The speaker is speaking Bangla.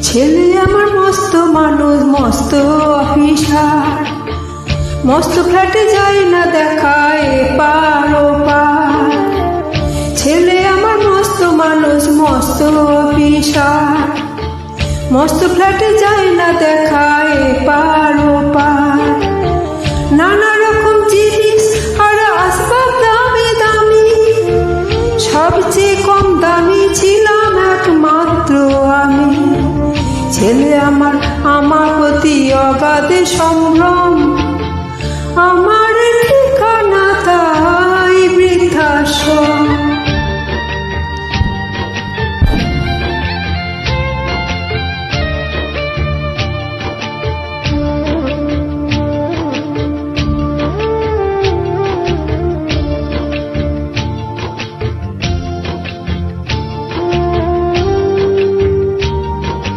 ছেলে আমার মস্ত মানুষ, মস্ত অফিসার, মস্ত ফ্ল্যাটে যায় না দেখায় এপার ওপার। ছেলে আমার মস্ত মানুষ, মস্ত অফিসার, মস্ত ফ্ল্যাটে যায় না দেখায় এপার ওপার। নানা রকম জিনিস আর আসবাব দামি দামি, সবচেয়ে কম দামি ছিলাম একমাত্র আমি। ছেলে আমার প্রতি অগাধে সম্ভ্রম, আমার ঠিকানা তাই বৃদ্ধাশ্রম।